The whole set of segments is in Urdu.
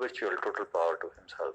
virtual total power to himself,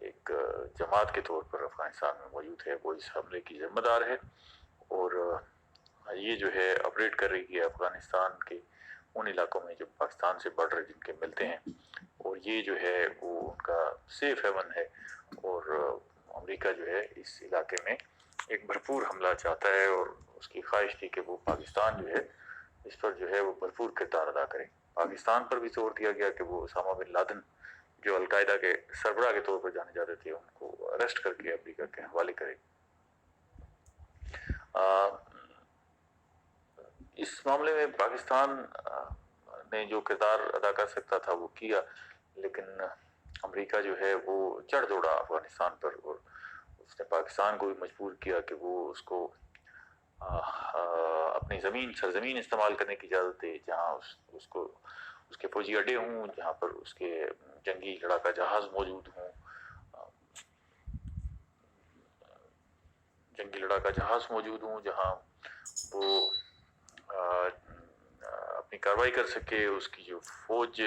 ایک جماعت کے طور پر افغانستان میں موجود ہے وہ اس حملے کی ذمہ دار ہے، اور یہ جو ہے آپریٹ کر رہی ہے افغانستان کے ان علاقوں میں جو پاکستان سے بارڈر جن کے ملتے ہیں، اور یہ جو ہے وہ ان کا سیف ہیون ہے، اور امریکہ جو ہے اس علاقے میں ایک بھرپور حملہ چاہتا ہے، اور اس کی خواہش تھی کہ وہ پاکستان جو ہے اس پر جو ہے وہ بھرپور کردار ادا کرے۔ پاکستان پر بھی زور دیا گیا کہ وہ اسامہ بن لادن جو القاعدہ کے سربراہ کے طور پر جانے جاتے تھے ان کو اریسٹ کر کے امریکہ کے حوالے کرے۔ اس معاملے میں پاکستان نے جو کردار ادا کر سکتا تھا وہ کیا، لیکن امریکہ جو ہے وہ چڑھ دوڑا افغانستان پر، اور اس نے پاکستان کو بھی مجبور کیا کہ وہ اس کو اپنی سرزمین استعمال کرنے کی اجازت دے، جہاں اس کو اس کے فوجی اڈے ہوں، جہاں پر اس کے جنگی لڑاکا جہاز موجود ہوں، جہاں وہ اپنی کارروائی کر سکے، اس کی جو فوج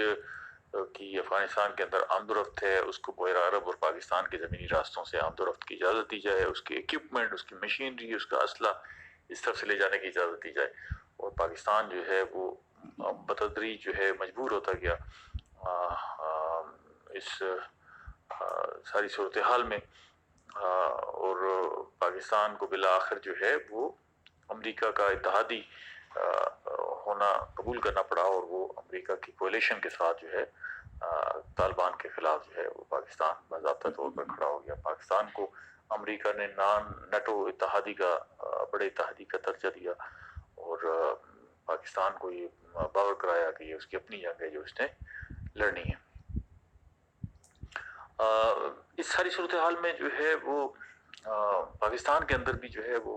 کی افغانستان کے اندر آمد و رفت ہے اس کو بحیرہ عرب اور پاکستان کے زمینی راستوں سے آمد و رفت کی اجازت دی جائے، اس کے ایکوپمنٹ، اس کی مشینری، اس کا اسلحہ اس طرف سے لے جانے کی اجازت دی جائے۔ اور پاکستان جو ہے وہ بتدریج جو ہے مجبور ہوتا گیا اس ساری صورتحال میں، اور پاکستان کو بالآخر جو ہے وہ امریکہ کا اتحادی ہونا قبول کرنا پڑا، اور وہ امریکہ کی کولیشن کے ساتھ جو ہے طالبان کے خلاف جو ہے وہ پاکستان باضابطہ طور پر کھڑا ہو گیا۔ پاکستان کو امریکہ نے نیٹو اتحادی کا بڑے اتحادی کا درجہ دیا، اور پاکستان کو یہ باور کرایا کہ یہ اس کی اپنی جنگ ہے جو اس نے لڑنی ہے۔ اس ساری صورتحال میں جو ہے وہ پاکستان کے اندر بھی جو ہے وہ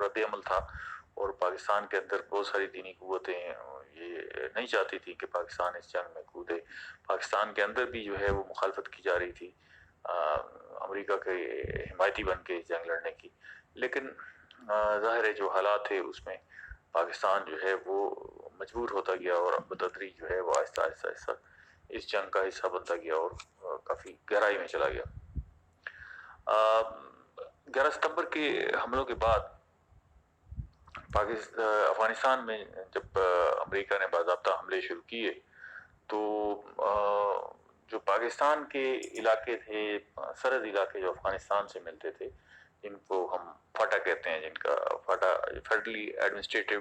رد عمل تھا، اور پاکستان کے اندر بہت ساری دینی قوتیں یہ نہیں چاہتی تھی کہ پاکستان اس جنگ میں کودے۔ پاکستان کے اندر بھی جو ہے وہ مخالفت کی جا رہی تھی امریکہ کے حمایتی بن کے جنگ لڑنے کی، لیکن ظاہر ہے جو حالات تھے اس میں پاکستان جو ہے وہ مجبور ہوتا گیا، اور بتدریج جو ہے وہ آہستہ آہستہ اس جنگ کا حصہ بنتا گیا اور کافی گہرائی میں چلا گیا۔ 11 ستمبر کے حملوں کے بعد افغانستان میں جب امریکہ نے باضابطہ حملے شروع کیے تو جو پاکستان کے علاقے تھے، سرحد علاقے جو افغانستان سے ملتے تھے، جن کو ہم فاٹا کہتے ہیں، جن کا FATA federally administrative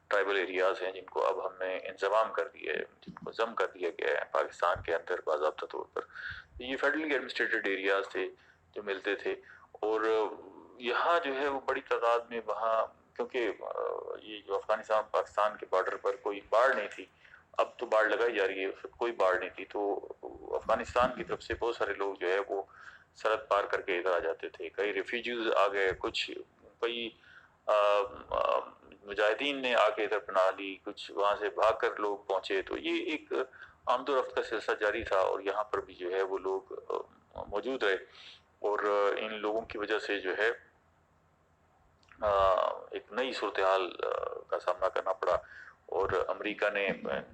tribal areas ہیں، جن کو اب ہم نے انضمام کر دیا ہے، جن کو ضم کر دیا گیا ہے پاکستان کے اندر باضابطہ طور پر۔ یہ فیڈرلی ایڈمنسٹریٹڈ ایریاز تھے جو ملتے تھے، اور یہاں جو ہے وہ بڑی تعداد میں وہاں، کیونکہ یہ جو افغانستان پاکستان کے بارڈر پر کوئی باڑ نہیں تھی، اب تو باڑ لگائی جا رہی ہے، اس وقت کوئی باڑ نہیں تھی، تو افغانستان کی طرف سے بہت سارے لوگ جو ہے وہ سرحد پار کر کے ادھر آ جاتے تھے۔ کئی ریفیوجیز آ گئے، کئی مجاہدین نے آ کے ادھر پناہ لی، کچھ وہاں سے بھاگ کر لوگ پہنچے، تو یہ ایک آمد و رفت کا سلسلہ جاری تھا، اور یہاں پر بھی جو ہے وہ لوگ موجود رہے، اور ان لوگوں کی وجہ سے جو ہے ایک نئی صورتحال کا سامنا کرنا پڑا، اور امریکہ نے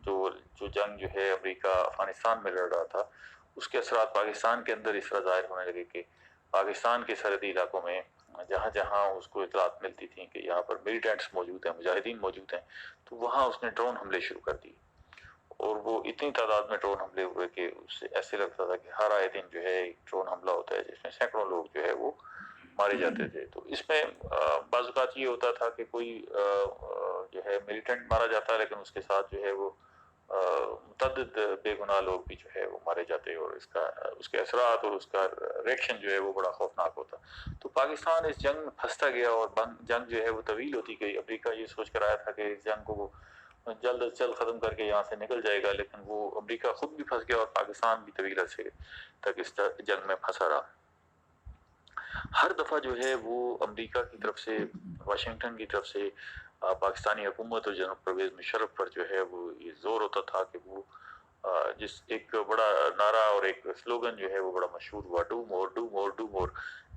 جو جنگ جو ہے امریکہ افغانستان میں لڑ رہا تھا اس کے اثرات پاکستان کے اندر اس طرح ظاہر ہونے لگے کہ پاکستان کے سرحدی علاقوں میں جہاں جہاں اس کو اطلاعات ملتی تھیں کہ یہاں پر ملیٹنٹس موجود ہیں، مجاہدین موجود ہیں، تو وہاں اس نے ڈرون حملے شروع کر دی، اور وہ اتنی تعداد میں ڈرون حملے ہوئے کہ اس سے ایسے لگتا تھا کہ ہر آئے دن جو ہے ایک ڈرون حملہ ہوتا ہے جس میں سینکڑوں لوگ جو ہے وہ مارے جاتے تھے۔ تو اس میں بعض اوقات یہ ہوتا تھا کہ کوئی جو ہے ملیٹنٹ مارا جاتا، لیکن اس کے ساتھ جو ہے وہ متعدد بے گناہ لوگ بھی جو ہے وہ مارے جاتے، اور اس کے اثرات اور اس کا ریئیکشن جو ہے وہ بڑا خوفناک ہوتا۔ تو پاکستان اس جنگ میں پھنستا گیا، اور جنگ جو ہے وہ طویل ہوتی گئی۔ امریکہ یہ سوچ کر آیا تھا کہ اس جنگ کو وہ جلد از جلد ختم کر کے یہاں سے نکل جائے گا، لیکن وہ امریکہ خود بھی پھنس گیا، اور پاکستان بھی طویل عرصے تک اس جنگ میں پھنسا رہا۔ ہر دفعہ جو ہے وہ امریکہ کی طرف سے، واشنگٹن کی طرف سے پاکستانی حکومت اور جناب پرویز مشرف پر جو ہے وہ یہ زور ہوتا تھا کہ وہ جس ایک بڑا نعرہ اور ایک سلوگن جو ہے وہ بڑا مشہور ہوا، do more do more do more.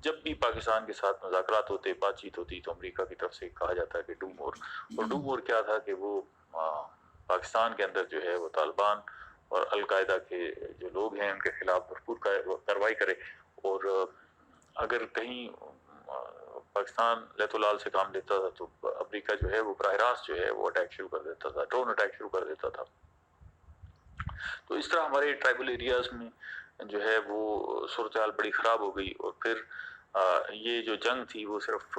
جب بھی پاکستان کے ساتھ مذاکرات ہوتے، بات چیت ہوتی، تو امریکہ کی طرف سے کہا جاتا ہے کہ ڈو مور۔ اور ڈو مور کیا تھا کہ وہ پاکستان کے اندر جو ہے وہ طالبان اور القاعدہ کے جو لوگ ہیں ان کے خلاف بھرپور کارروائی کرے، اور اگر کہیں پاکستان لیت و لال سے کام لیتا تھا تو امریکہ جو ہے وہ براہ راست جو ہے وہ اٹیک شروع کر دیتا تھا، ڈرون اٹیک شروع کر دیتا تھا. تو اس طرح ہمارے ٹرائبل ایریاز میں جو ہے وہ صورتحال بڑی خراب ہو گئی. اور پھر یہ جو جنگ تھی وہ صرف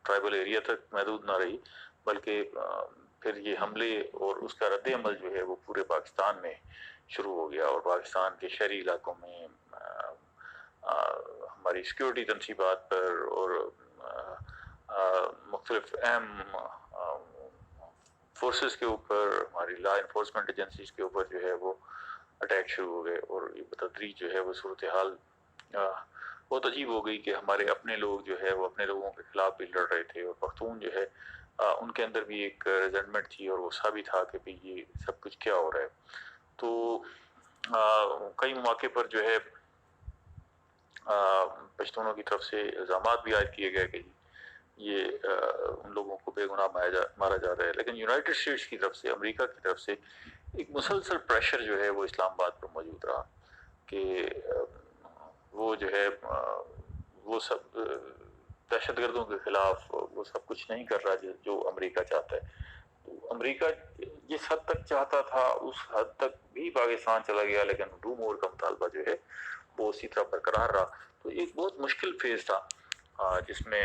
ٹرائبل ایریا تک محدود نہ رہی، بلکہ پھر یہ حملے اور اس کا رد عمل جو ہے وہ پورے پاکستان میں شروع ہو گیا. اور پاکستان کے شہری علاقوں میں ہماری سیکیورٹی تنصیبات پر اور مختلف اہم فورسز کے اوپر، ہماری لا انفورسمنٹ ایجنسیز کے اوپر جو ہے وہ اٹیک شروع ہو گئے. اور یہ بتدریج جو ہے وہ صورتحال بہت عجیب ہو گئی کہ ہمارے اپنے لوگ جو ہے وہ اپنے لوگوں کے خلاف بھی لڑ رہے تھے. اور پختون جو ہے ان کے اندر بھی ایک ریزنٹمنٹ تھی اور وہ ثابت تھا کہ بھی یہ سب کچھ کیا ہو رہا ہے. تو کئی مواقع پر جو ہے پشتونوں کی طرف سے الزامات بھی عائد کیے گئے کہ یہ ان لوگوں کو بے گناہ مارا جا رہا ہے. لیکن یونائٹڈ اسٹیٹس کی طرف سے، امریکہ کی طرف سے ایک مسلسل پریشر جو ہے وہ اسلام آباد پر موجود رہا کہ وہ جو ہے وہ سب دہشت گردوں کے خلاف وہ سب کچھ نہیں کر رہا جو امریکہ چاہتا ہے. تو امریکہ جس حد تک چاہتا تھا اس حد تک بھی پاکستان چلا گیا، لیکن ڈو مور کا مطالبہ جو ہے وہ اسی طرح برقرار رہا. تو ایک بہت مشکل فیز تھا جس میں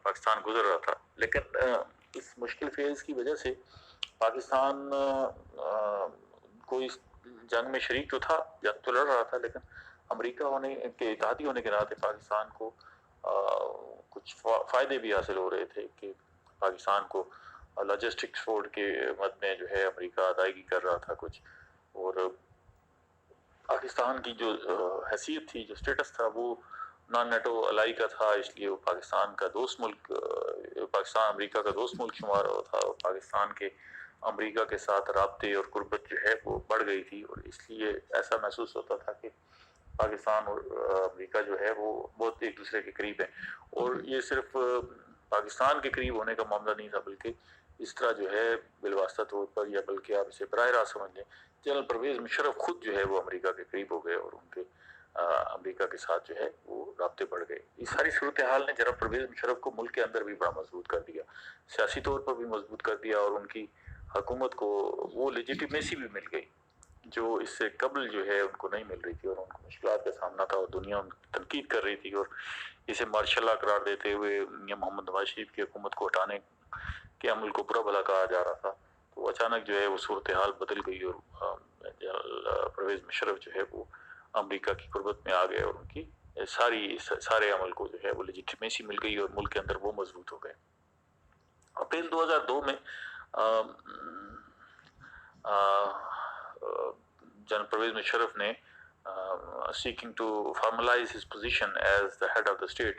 پاکستان گزر رہا تھا. لیکن اس مشکل فیز کی وجہ سے پاکستان کوئی جنگ میں شریک تو تھا، جنگ تو لڑ رہا تھا، لیکن امریکہ ہونے کے اتحادی ہونے کے ناطے پاکستان کو کچھ فائدے بھی حاصل ہو رہے تھے کہ پاکستان کو لاجسٹک سپورٹ کے مد میں جو ہے امریکہ ادائیگی کر رہا تھا کچھ. اور پاکستان کی جو حیثیت تھی، جو سٹیٹس تھا، وہ نان نیٹو الائی کا تھا، اس لیے وہ پاکستان کا دوست ملک، پاکستان امریکہ کا دوست ملک شمار ہوا تھا. اور پاکستان کے امریکہ کے ساتھ رابطے اور قربت جو ہے وہ بڑھ گئی تھی. اور اس لیے ایسا محسوس ہوتا تھا کہ پاکستان اور امریکہ جو ہے وہ بہت ایک دوسرے کے قریب ہیں. اور یہ صرف پاکستان کے قریب ہونے کا معاملہ نہیں تھا، بلکہ اس طرح جو ہے بالواسطہ طور پر، یا بلکہ آپ اسے براہ راست سمجھ لیں، جنرل پرویز مشرف خود جو ہے وہ امریکہ کے قریب ہو گئے اور ان کے امریکہ کے ساتھ جو ہے وہ رابطے بڑھ گئے. اس ساری صورتحال نے جنرل پرویز مشرف کو ملک کے اندر بھی بڑا مضبوط کر دیا، سیاسی طور پر بھی مضبوط کر دیا، اور ان کی حکومت کو وہ لیجیٹیمیسی بھی مل گئی جو اس سے قبل جو ہے ان کو نہیں مل رہی تھی. اور ان کو مشکلات کا سامنا تھا اور دنیا ان کی تنقید کر رہی تھی اور اسے مارشل لا قرار دیتے ہوئے یا محمد نواز شریف کی حکومت کو ہٹانے کے عمل کو برا بھلا کہا جا رہا تھا. تو اچانک جو ہے وہ صورتحال بدل گئی اور پرویز مشرف جو ہے وہ امریکہ کی قربت میں آ گئے اور ان کی سارے عمل کو جو ہے وہ لیجیٹیمیسی مل گئی اور ملک کے اندر وہ مضبوط ہو گئے. اپریل 2002 میں جنرل پرویز مشرف نے seeking to formalize his position as the head of the state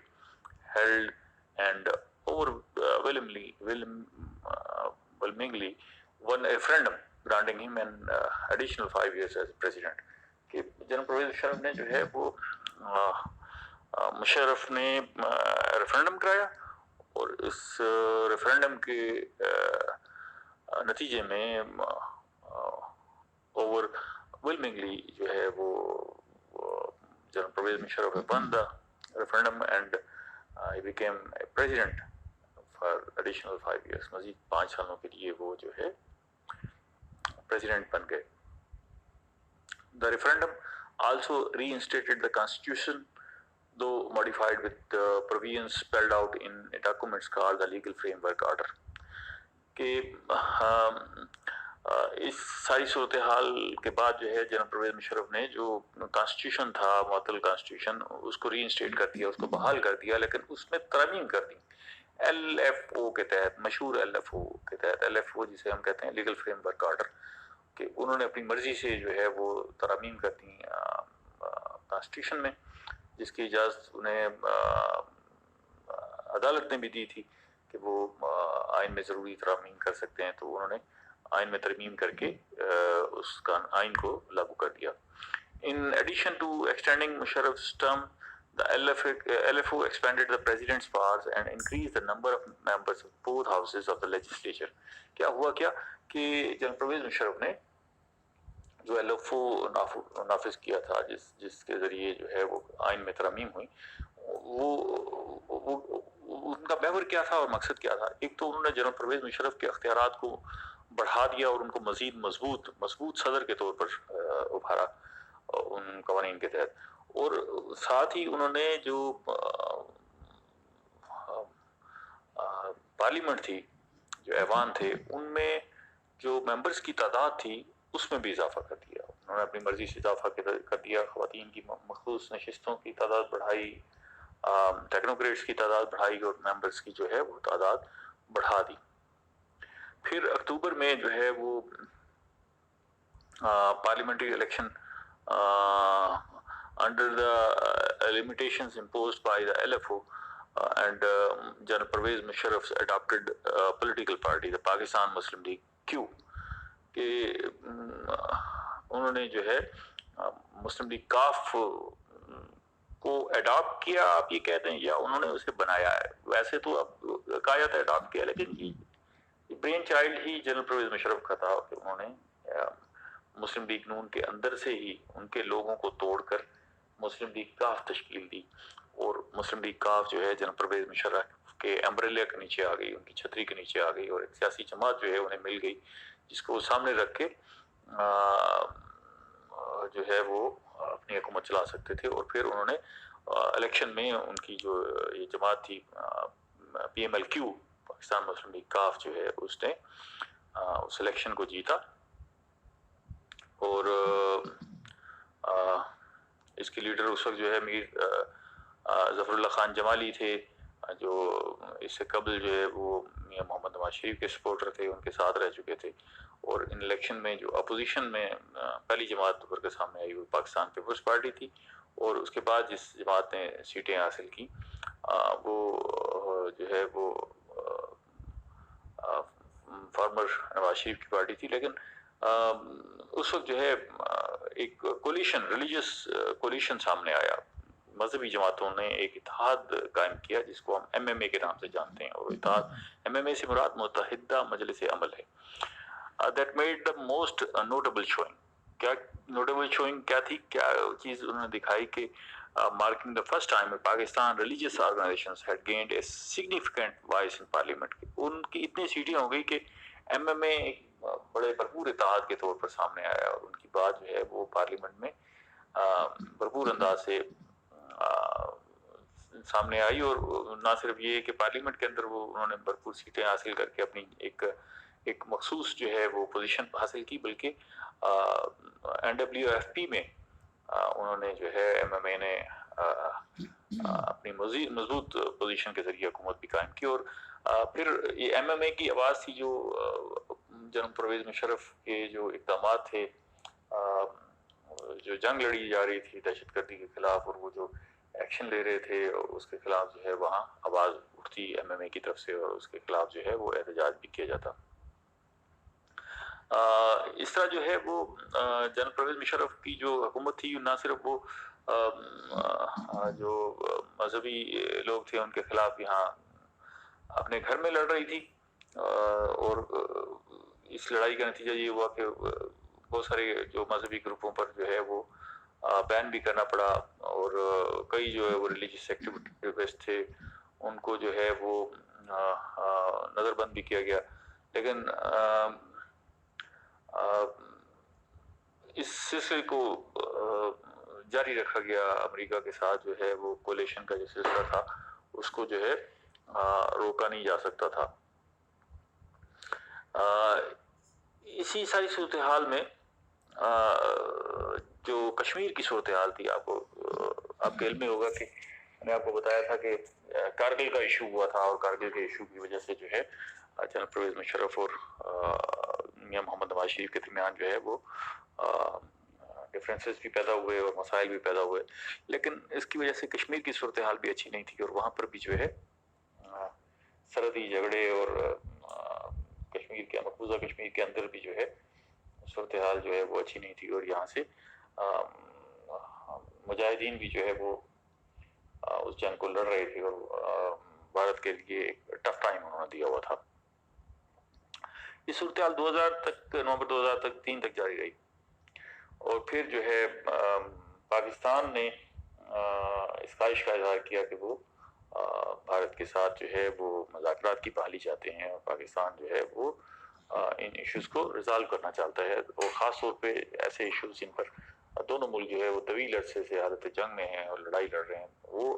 held and overwhelmingly won a referendum granting him an additional 5 years as president. کہ جنرل پرویز مشرف نے جو ہے وہ مشرف نے ریفرنڈم کرایا اور اس ریفرنڈم کے نتیجے میں overwhelmingly جو ہے وہ general Pervez Musharraf won the referendum and he became a president for additional 5 years. مزید 5 سالوں کے لیے وہ جو ہے president بن گئے. The referendum also reinstated the constitution, though modified with provisions spelled out in documents called the legal framework order. کہ اس ساری صورتحال کے بعد جو ہے جنرل پرویز مشرف نے جو کانسٹیٹیوشن تھا، معطل کانسٹیٹیوشن، اس کو ری انسٹیٹ کر دیا، اس کو بحال کر دیا، لیکن اس میں ترامیم کر دی LFO کے تحت، مشہور LFO کے تحت، LFO جسے ہم کہتے ہیں لیگل فریم ورک آرڈر، کہ انہوں نے اپنی مرضی سے جو ہے وہ ترامیم کر دی کانسٹیٹیوشن میں، جس کی اجازت انہیں عدالت نے بھی دی تھی کہ وہ آئین میں ضروری ترامیم کر سکتے ہیں. تو انہوں نے آئین میں ترمیم کر کے اس کا آئین کو لاگو کر دیا. In addition to extending Musharraf's term, the LFO expanded the president's powers and increased the number of members of both houses of the legislature. کیا ہوا کہ جنرل پرویز مشرف نے جو LFO نافذ کیا تھا، جس کے ذریعے جو ہے وہ آئین میں ترمیم ہوئی، وہ ان کا محور کیا تھا اور مقصد کیا تھا؟ ایک تو انہوں نے جنرل پرویز مشرف کے اختیارات کو بڑھا دیا اور ان کو مزید مضبوط صدر کے طور پر ابھارا ان قوانین کے تحت، اور ساتھ ہی انہوں نے جو پارلیمنٹ تھی، جو ایوان تھے، ان میں جو ممبرز کی تعداد تھی اس میں بھی اضافہ کر دیا. انہوں نے اپنی مرضی سے اضافہ کر دیا، خواتین کی مخصوص نشستوں کی تعداد بڑھائی، ٹیکنوکریٹس کی تعداد بڑھائی، اور ممبرز کی جو ہے وہ تعداد بڑھا دی. پھر اکتوبر میں جو ہے وہ parliamentary election under the limitations imposed by the LFO and General Pervez Musharraf's adopted political party, the Pakistan Muslim League Q, کہ انہوں نے جو ہے مسلم لیگ کاف کو اڈاپٹ کیا، آپ یہ کہتے ہیں، یا انہوں نے اسے بنایا ہے؟ ویسے تو اب کہا جاتا ہے اڈاپٹ کیا، لیکن یہ برین چائلڈ ہی جنرل پرویز مشرف کا تھا کہ انہوں نے مسلم لیگ نون کے اندر سے ہی ان کے لوگوں کو توڑ کر مسلم لیگ کاف تشکیل دی، اور مسلم لیگ کاف جو ہے جنرل پرویز مشرف کے امبریلا کے نیچے آ گئی، ان کی چھتری کے نیچے آ گئی، اور ایک سیاسی جماعت جو ہے انہیں مل گئی جس کو وہ سامنے رکھ کے جو ہے وہ اپنی حکومت چلا سکتے تھے. اور پھر انہوں نے الیکشن میں ان کی جو یہ جماعت تھی PMLQ، پاکستان مسلم لیگ کاف جو ہے، اس نے اس الیکشن کو جیتا، اور اس کے لیڈر اس وقت جو ہے میر ظفر اللہ خان جمالی تھے، جو اس سے قبل جو ہے وہ میاں محمد نواز شریف کے سپورٹر تھے، ان کے ساتھ رہ چکے تھے. اور ان الیکشن میں جو اپوزیشن میں پہلی جماعت اوپر کے سامنے آئی وہ پاکستان پیپلز پارٹی تھی، اور اس کے بعد جس جماعت نے سیٹیں حاصل کی وہ جو ہے وہ فارمر نواز شریف کی پارٹی تھی. لیکن اس وقت جو ہے ایک کولیشن، ریلیجیس کولیشن سامنے آیا، مذہبی جماعتوں نے ایک اتحاد قائم کیا جس کو ہم MMA کے نام سے جانتے ہیں، اور اتحاد MMA سے مراد متحدہ مجلس عمل ہے. That made the most notable showing. کیا نوٹیبل شوئنگ کیا تھی؟ کیا چیز انہوں نے دکھائی کہ marking the first time Pakistan religious organizations had gained a significant voice in parliament. ان کی اتنی سیٹیں ہو گئی کہ MMA بڑے بھرپور اتحاد کے طور پر سامنے آیا، اور ان کی بات جو ہے وہ پارلیمنٹ میں بھرپور انداز سے سامنے آئی. اور نہ صرف یہ کہ پارلیمنٹ کے اندر وہ انہوں نے بھرپور سیٹیں حاصل کر کے اپنی ایک مخصوص جو ہے وہ پوزیشن حاصل کی، بلکہ NWFP میں انہوں نے جو ہے MMA نے اپنی مزید مضبوط پوزیشن کے ذریعے حکومت بھی قائم کی. اور پھر یہ MMA کی آواز تھی جو جنرل پرویز مشرف کے جو اقدامات تھے، جو جنگ لڑی جا رہی تھی دہشت گردی کے خلاف، اور وہ جو ایکشن لے رہے تھے اس کے خلاف جو ہے وہاں آواز اٹھتی MMA کی طرف سے، اور اس کے خلاف جو ہے وہ احتجاج بھی کیا جاتا. اس طرح جو ہے وہ جنرل پرویز مشرف کی جو حکومت تھی، نہ صرف وہ جو مذہبی لوگ تھے ان کے خلاف یہاں اپنے گھر میں لڑ رہی تھی، اور اس لڑائی کا نتیجہ یہ ہوا کہ بہت سارے جو مذہبی گروپوں پر جو ہے وہ بین بھی کرنا پڑا، اور کئی جو ہے وہ ریلیجیس ایکٹیوسٹ تھے ان کو جو ہے وہ نظر بند بھی کیا گیا. لیکن اس سلسلے کو جاری رکھا گیا. امریکہ کے ساتھ جو ہے وہ کولیشن کا جو سلسلہ تھا اس کو جو ہے روکا نہیں جا سکتا تھا. اسی ساری صورتحال میں جو کشمیر کی صورتحال تھی، آپ کے علم میں ہوگا کہ میں نے آپ کو بتایا تھا کہ کارگل کا ایشو ہوا تھا، اور کارگل کے ایشو کی وجہ سے جو ہے جنرل پرویز مشرف اور میاں محمد نواز شریف کے درمیان جو ہے وہ ڈفرینسز بھی پیدا ہوئے اور مسائل بھی پیدا ہوئے. لیکن اس کی وجہ سے کشمیر کی صورتحال بھی اچھی نہیں تھی، اور وہاں پر بھی جو ہے سرحدی جھگڑے، اور کشمیر کے مقبوضہ کشمیر کے اندر بھی جو ہے صورتحال جو ہے وہ اچھی نہیں تھی، اور یہاں سے مجاہدین بھی جو ہے وہ اس جنگ کو لڑ رہے تھے، اور بھارت کے لیے ایک ٹف ٹائم انہوں نے دیا ہوا تھا. یہ صورتحال 2000 تک، نومبر 2003 تک جاری رہی. اور پھر جو ہے پاکستان نے اس خواہش کا اظہار کیا کہ وہ بھارت کے ساتھ جو ہے وہ مذاکرات کی بحالی چاہتے ہیں، اور پاکستان جو ہے وہ ان ایشوز کو ریزالو کرنا چاہتا ہے، اور خاص طور پہ ایسے ایشوز جن پر دونوں ملک جو ہے وہ طویل عرصے سے حالت جنگ میں ہیں اور لڑائی لڑ رہے ہیں، وہ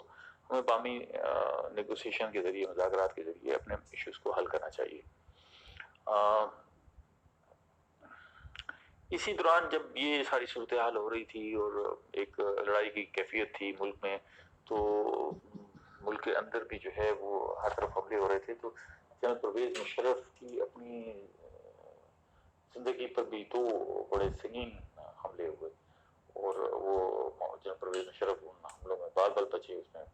ہمیں باہمی نیگوسیشن کے ذریعے، مذاکرات کے ذریعے اپنے ایشوز کو حل کرنا چاہیے۔ اسی دوران جب یہ ساری صورتحال ہو رہی تھی اور ایک لڑائی کی کیفیت تھی ملک میں، تو ملک کے اندر بھی جو ہے وہ ہر طرف حملے ہو رہے تھے، تو جنرل پرویز مشرف کی اپنی زندگی پر بھی دو بڑے سنگین حملے ہوئے، اور وہ جنرل پرویز مشرف ان حملوں میں بال بال بچے، اس میں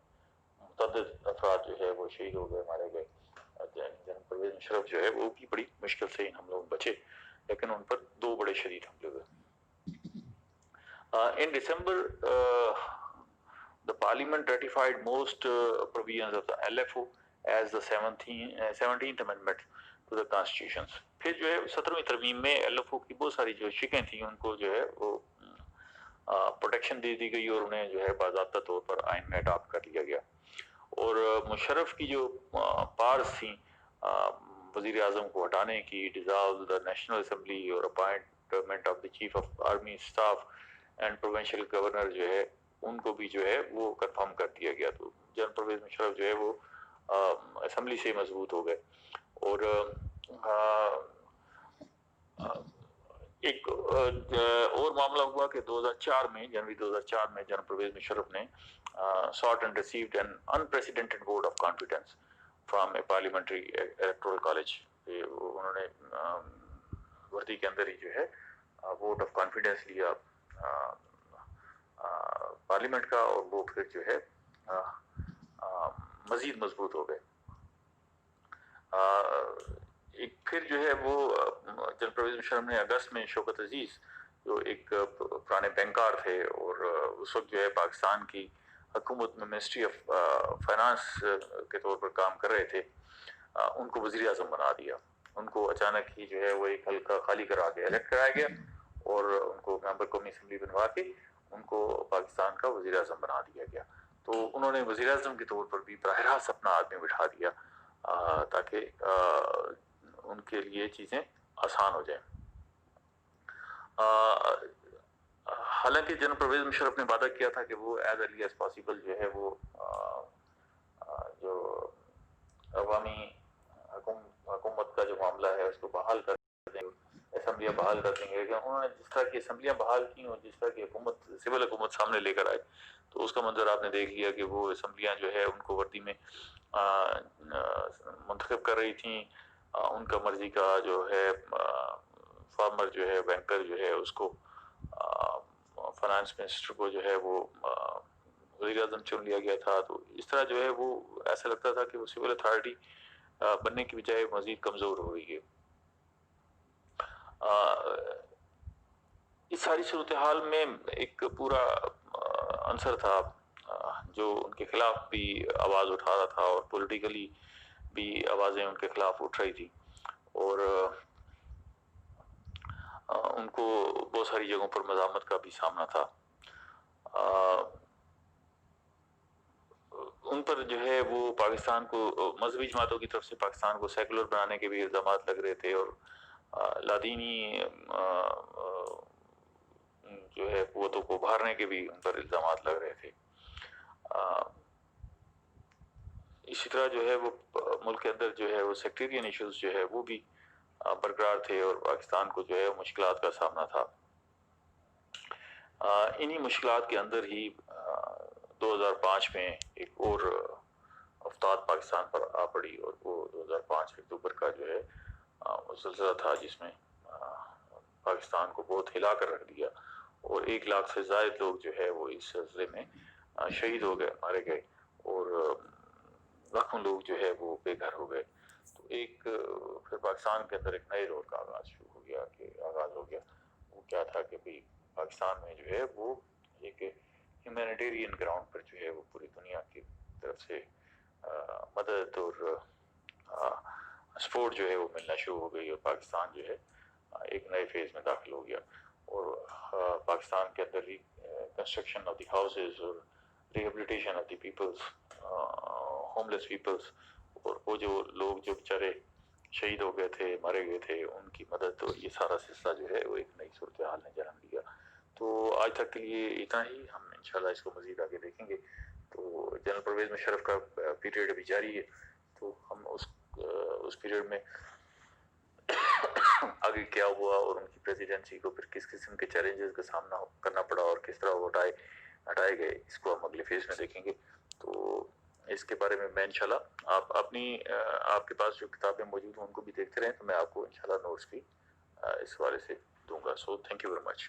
متعدد افراد جو ہے وہ شہید ہو گئے، مارے گئے۔ جنرل پرویز مشرف جو ہے وہ بھی بڑی مشکل سے ان حملوں میں بچے، لیکن ان پر دو بڑے شدید حملے ہوئے۔ In December, the Parliament ratified most provisions of the LFO as the 17th Amendment to the Constitutions. پھر جو ہے 17ویں ترمیم میں LFO کی بہت ساری جو شقیں تھیں ان کو جو ہے وہ پروٹیکشن دے دی گئی، اور انہیں جو ہے باضابطہ طور پر آئین میں اڈاپٹ کر لیا گیا۔ اور مشرف کی جو پارس تھیں وزیر اعظم کو ہٹانے کی، ڈیزالو دا نیشنل اسمبلی اور appointment of the chief of army staff and provincial governor جو ہے ان کو بھی جو ہے وہ کنفرم کر دیا گیا۔ تو جنرل پرویز مشرف جو ہے وہ اسمبلی سے مضبوط ہو گئے۔ اور ایک اور معاملہ ہوا کہ 2004 میں، جنوری 2004 میں جنرل پرویز مشرف نے sought and received an unprecedented vote of confidence from a parliamentary electoral college۔ انہوں نے وردی کے اندر ہی جو ہے ووٹ آف کانفیڈنس لیا پارلیمنٹ کا، اور وہ پھر جو ہے مزید مضبوط ہو گئے۔ پھر جو ہے وہ جنرل پرویز مشرف نے اگست میں شوکت عزیز جو ایک پرانے بینکار تھے اور اس وقت جو ہے پاکستان کی حکومت میں منسٹری آف فائنانس کے طور پر کام کر رہے تھے، ان کو وزیر اعظم بنا دیا۔ ان کو اچانک ہی جو ہے وہ ایک حلقہ خالی کرا کے الیکٹ کرایا گیا، اور ان کو ممبر قومی اسمبلی بنوا کے ان کو پاکستان کا وزیر اعظم بنا دیا گیا۔ تو انہوں نے وزیر اعظم کے طور پر بھی براہ راست اپنا آدمی بٹھا دیا تاکہ ان کے لیے چیزیں آسان ہو جائیں۔ حالانکہ جنرل پرویز مشرف نے وعدہ کیا تھا کہ وہ ایز ارلی ایز پاسبل جو ہے وہ جو عوامی حکومت کا جو معاملہ ہے اس کو بحال کر دیں گے، اسمبلیاں بحال کر دیں گے۔ لیکن انہوں نے جس طرح کی اسمبلیاں بحال کی اور جس طرح کی حکومت سول حکومت سامنے لے کر آئے، تو اس کا منظر آپ نے دیکھ لیا کہ وہ اسمبلیاں جو ہے ان کو وردی میں منتخب کر رہی تھیں، ان کا مرضی کا جو ہے فارمر جو ہے بینکر جو ہے اس کو فائنانس منسٹر کو جو ہے وہ وزیر اعظم چن لیا گیا تھا۔ تو اس طرح جو ہے وہ ایسا لگتا تھا کہ وہ سول اتھارٹی بننے کی بجائے مزید کمزور ہو رہی ہے۔ اس ساری صورتحال میں ایک پورا عنصر تھا جو ان کے خلاف بھی آواز اٹھا رہا تھا، اور پولیٹیکلی بھی آوازیں ان کے خلاف اٹھ رہی تھی، اور ان کو بہت ساری جگہوں پر مزاحمت کا بھی سامنا تھا۔ ان پر جو ہے وہ پاکستان کو مذہبی جماعتوں کی طرف سے پاکستان کو سیکولر بنانے کے بھی الزامات لگ رہے تھے، اور لادینی جو ہے قوتوں کو ابھارنے کے بھی ان پر الزامات لگ رہے تھے۔ اسی طرح جو ہے وہ ملک کے اندر جو ہے وہ سیکٹیرین ایشوز جو ہے وہ بھی برقرار تھے، اور پاکستان کو جو ہے مشکلات کا سامنا تھا۔ انہی مشکلات کے اندر ہی 2005 میں ایک اور افتاد پاکستان پر آ پڑی، اور وہ 2005 اکتوبر کا جو ہے وہ زلزلہ تھا جس میں پاکستان کو بہت ہلا کر رکھ دیا، اور 1 لاکھ سے زائد لوگ جو ہے وہ اس زلزلے میں شہید ہو گئے، مارے گئے، اور لاکھوں لوگ جو ہے وہ بے گھر ہو گئے۔ تو ایک پھر پاکستان کے اندر ایک نئے دور کا آغاز ہو گیا۔ وہ کیا تھا کہ بھئی پاکستان میں جو ہے وہ ایک ہیومینیٹیرین گراؤنڈ پر جو ہے وہ پوری دنیا کی طرف سے مدد اور سپورٹ جو ہے وہ ملنا شروع ہو گئی، اور پاکستان جو ہے ایک نئے فیز میں داخل ہو گیا۔ اور پاکستان کے اندر کنسٹرکشن آف دی ہاؤسز اور rehabilitation of the peoples, homeless peoples, اور وہ جو لوگ جو بیچارے شہید ہو گئے تھے، مارے گئے تھے، ان کی مدد، اور یہ سارا سلسلہ جو ہے وہ ایک نئی صورتحال نے جنم لیا. تو آج تک کے لیے اتنا ہی، ہم انشاءاللہ اس کو مزید آگے دیکھیں گے. تو جنرل پرویز مشرف کا پیریڈ ابھی جاری ہے، تو ہم اس پیریڈ میں آگے کیا ہوا اور ان کی پریزیڈنسی کو پھر کس قسم کے چیلنجز کا سامنا کرنا پڑا اور کس طرح وہ ہٹائے گئے، اس کو ہم اگلے فیز میں دیکھیں گے. تو اس کے بارے میں انشاءاللہ آپ کے پاس جو کتابیں موجود ہیں ان کو بھی دیکھتے رہیں، تو میں آپ کو انشاءاللہ نوٹس بھی اس حوالے سے دوں گا. So thank you very much.